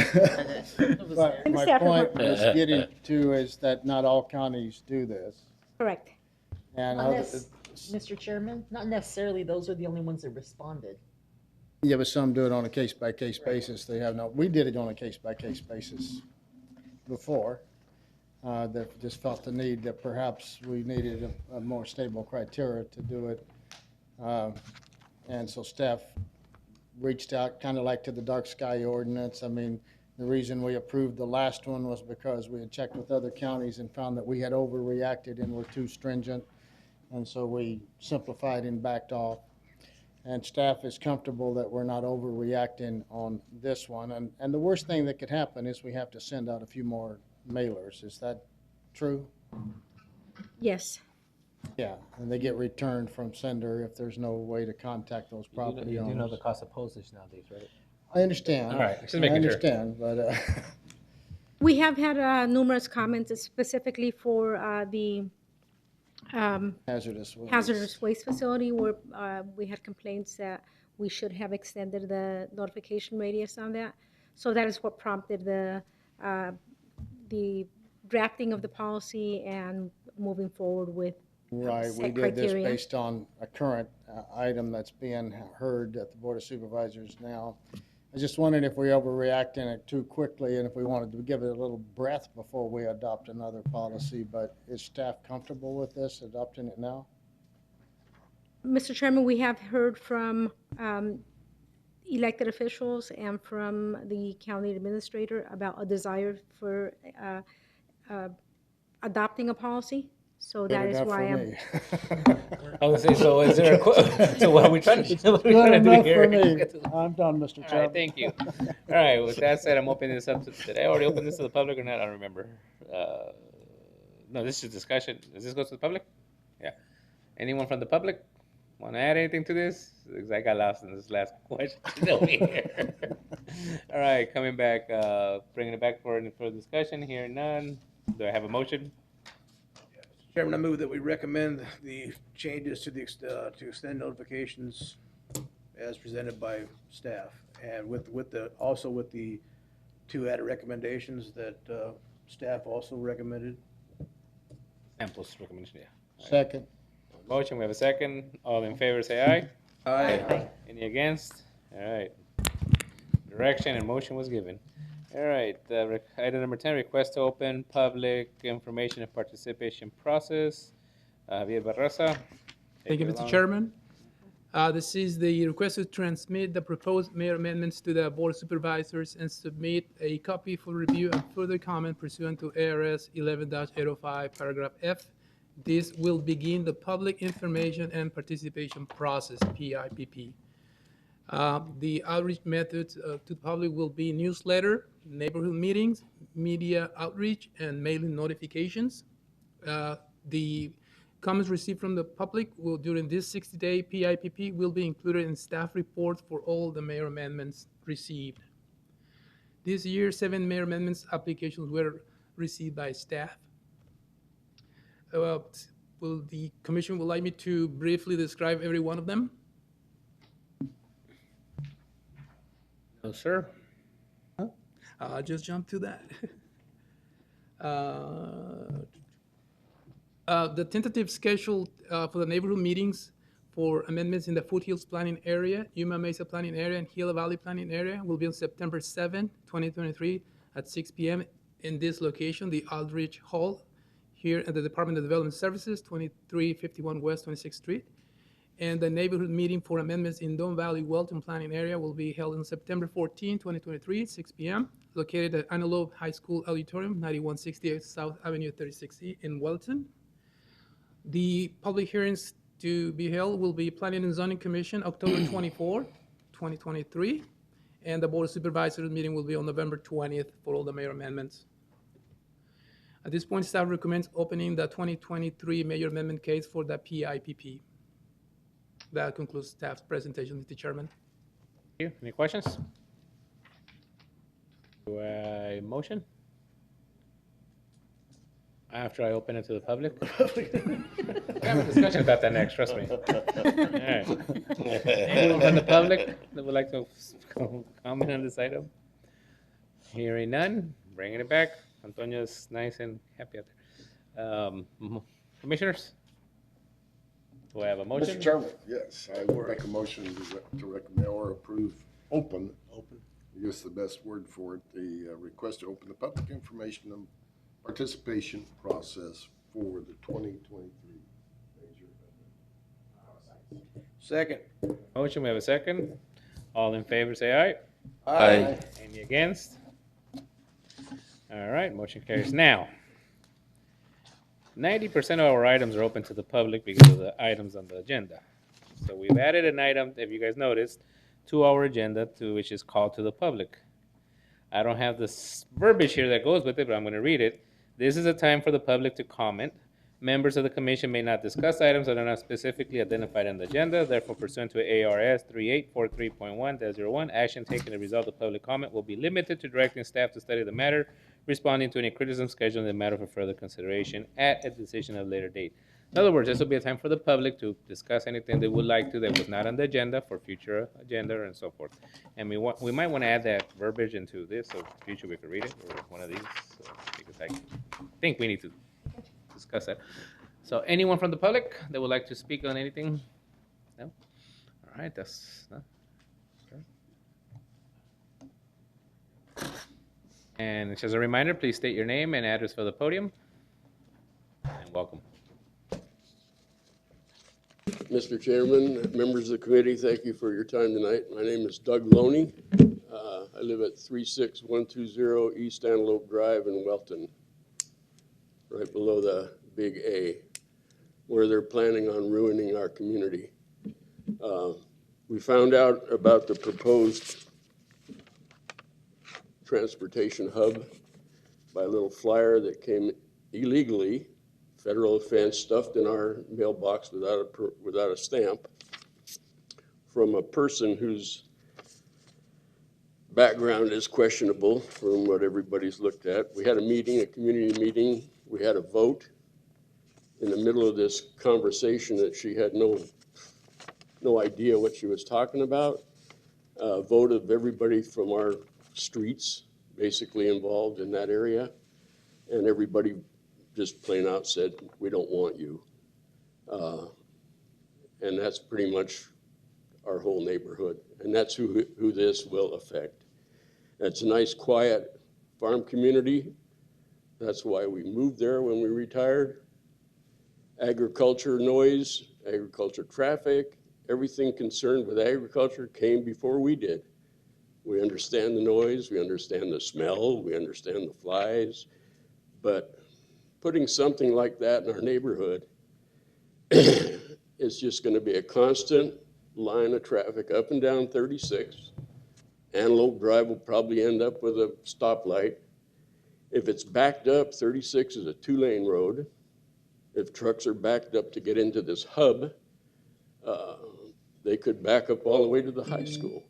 packet.
those, but
In the
my
staff
point
report.
was getting to is that not all counties do this.
Correct.
And
Mr. Chairman, not necessarily those are the only ones that responded.
yeah, but some do it on a case-by-case basis. They have no, we did it on a case-by-case basis before. That just felt the need that perhaps we needed a more stable criteria to do it. And so staff reached out, kind of like to the dark sky ordinance. I mean, the reason we approved the last one was because we had checked with other counties and found that we had overreacted and were too stringent. And so we simplified and backed off. And staff is comfortable that we're not overreacting on this one. And the worst thing that could happen is we have to send out a few more mailers. Is that true?
Yes.
Yeah, and they get returned from sender if there's no way to contact those property
You do know
owners.
the cost of postage nowadays, right?
I understand.
All right, just
I
making sure.
understand, but
We have had numerous comments specifically for the
hazardous waste.
hazardous waste facility where we had complaints that we should have extended the notification radius on that. So that is what prompted the drafting of the policy and moving forward with
Right, we
set
did this
criteria.
based on a current item that's being heard at the Board of Supervisors now. I just wondered if we overreacting it too quickly and if we wanted to give it a little breath before we adopt another policy, but is staff comfortable with this, adopting it now?
Mr. Chairman, we have heard from elected officials and from the county administrator about a desire for adopting a policy. So that
Good
is
enough
why
for
I'm.
me.
I was gonna say, so is there so what are we trying to do? What are we
Good
trying to do
enough
here?
for me. I'm done, Mr.
All right,
Chairman.
thank you. All right, with that said, I'm opening this up to, did I already open this to the public or not? I don't remember. No, this is discussion. Does this go to the public? Yeah. Anyone from the public want to add anything to this? Because I got lost in this last question over here. All right, coming back, bringing it back for any further discussion. Here, none. Do I have a motion?
Chairman, I move that we recommend the changes to the, to extend notifications as presented by staff, and with the, also with the two added recommendations that staff also recommended.
Samples recommendation, yeah.
Second.
Motion, we have a second. All in favor, say aye.
Aye.
Any against? All right. Direction and motion was given. All right, item number 10, request to open public information and participation process. Javier Barraza.
Thank you,
Take it
Mr.
along.
Chairman. This is the request to transmit the proposed mayor amendments to the Board of Supervisors and submit a copy for review and further comment pursuant to ARS 11-805, paragraph F. This will begin the public information and participation process, PIPP. The outreach methods to the public will be newsletter, neighborhood meetings, media outreach, and mailing notifications. The comments received from the public will, during this 60-day PIPP, will be included in staff reports for all the mayor amendments received. This year, 7 mayor amendments applications were received by staff. Will the commission would like me to briefly describe every one of them?
No, sir.
I'll just jump to that. The tentative schedule for the neighborhood meetings for amendments in the Foothills Planning Area, Yuma Mesa Planning Area, and Gila Valley Planning Area will be on September 7, 2023 at 6 p.m. in this location, the Aldrich Hall, here at the Department of Development Services, 2351 West 26th Street. And the neighborhood meeting for amendments in Don Valley Welton Planning Area will be held on September 14, 2023, 6 p.m., located at Antelope High School Auditorium, 9168 South Avenue 36E in Welton. The public hearings to be held will be Planning and Zoning Commission, October 24, 2023, and the Board of Supervisors meeting will be on November 20th for all the mayor amendments. At this point, staff recommends opening the 2023 mayor amendment case for the PIPP. That concludes staff's presentation, Mr. Chairman.
Thank you. Any questions? Do I motion? After I open it to the public? We'll have a discussion about that next, trust me. All right. Anyone from the public that would like to comment on this item? Hearing none, bringing it back. Antonio's nice and happy out there. Commissioners? Do I have a motion?
Mr. Chairman, yes, I would make a motion to recommend or approve, open, I guess the best word for it, the request to open the public information and participation process for the 2023 major amendment.
Second.
Motion, we have a second. All in favor, say aye.
Aye.
Any against? All right, motion carries. Now, 90% of our items are open to the public because of the items on the agenda. So we've added an item, if you guys noticed, to our agenda, which is called to the public. I don't have this verbiage here that goes with it, but I'm going to read it. This is a time for the public to comment. Members of the commission may not discuss items that are not specifically identified in the agenda. Therefore, pursuant to ARS 3843.1-01, action taken to resolve the public comment will be limited to directing staff to study the matter, responding to any criticism, scheduling the matter for further consideration at a decision at a later date. In other words, this will be a time for the public to discuss anything they would like to that was not on the agenda for future agenda and so forth. And we might want to add that verbiage into this, so in the future we could read it, or one of these, because I think we need to discuss that. So anyone from the public that would like to speak on anything? No? All right, that's... No? Sure. And just a reminder, please state your name and address for the podium. And welcome.
Mr. Chairman, members of the committee, thank you for your time tonight. My name is Doug Loney. I live at 36120 East Antelope Drive in Welton, right below the big A, where they're planning on ruining our community. We found out about the proposed transportation hub by a little flyer that came illegally, federal offense, stuffed in our mailbox without a stamp, from a person whose background is questionable from what everybody's looked at. We had a meeting, a community meeting. We had a vote in the middle of this conversation that she had no idea what she was talking about. A vote of everybody from our streets basically involved in that area, and everybody just plain out said, we don't want you. And that's pretty much our whole neighborhood, and that's who this will affect. It's a nice, quiet farm community. That's why we moved there when we retired. Agriculture noise, agriculture traffic, everything concerned with agriculture came before we did. We understand the noise, we understand the smell, we understand the flies, but putting something like that in our neighborhood is just going to be a constant line of traffic up and down 36. Antelope Drive will probably end up with a stoplight. If it's backed up, 36 is a 2-lane road. If trucks are backed up to get into this hub, they could back up all the way to the high school.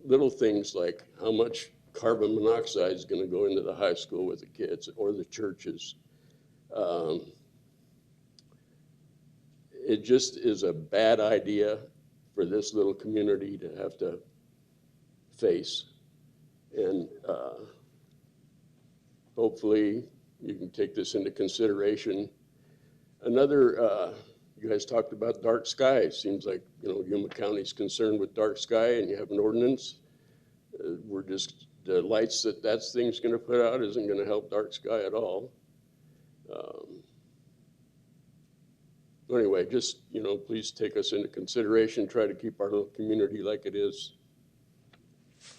Little things like how much carbon monoxide is going to go into the high school with the kids or the churches. It just is a bad idea for this little community to have to face. And hopefully you can take this into consideration. Another, you guys talked about dark sky. Seems like, Yuma County's concerned with dark sky and you have an ordinance. We're just, the lights that thing's gonna put out isn't gonna help dark sky at all. Anyway, just, please take us into consideration, try to keep our little community like it is.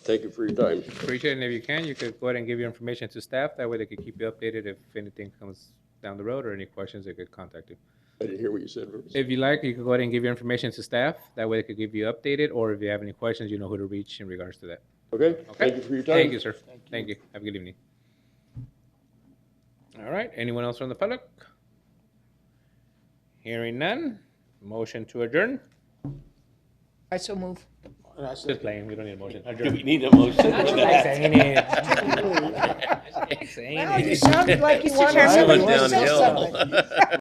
Thank you for your time.
Appreciate it, and if you can, you could go ahead and give your information to staff, that way they could keep you updated if anything comes down the road or any questions, they could contact you.
I didn't hear what you said, Rose.
If you like, you could go ahead and give your information to staff, that way they could give you updated, or if you have any questions, you know who to reach in regards to that.
Okay, thank you for your time.
Thank you, sir. Thank you. Have a good evening. All right, anyone else from the public? Hearing none, motion to adjourn?
I so move.
Just playing, we don't need a motion.
Do we need a motion?
I'm just saying it. Just saying
Well, you
it.
sounded like you wanted
Chairman.
somebody to say
Downhill.
something.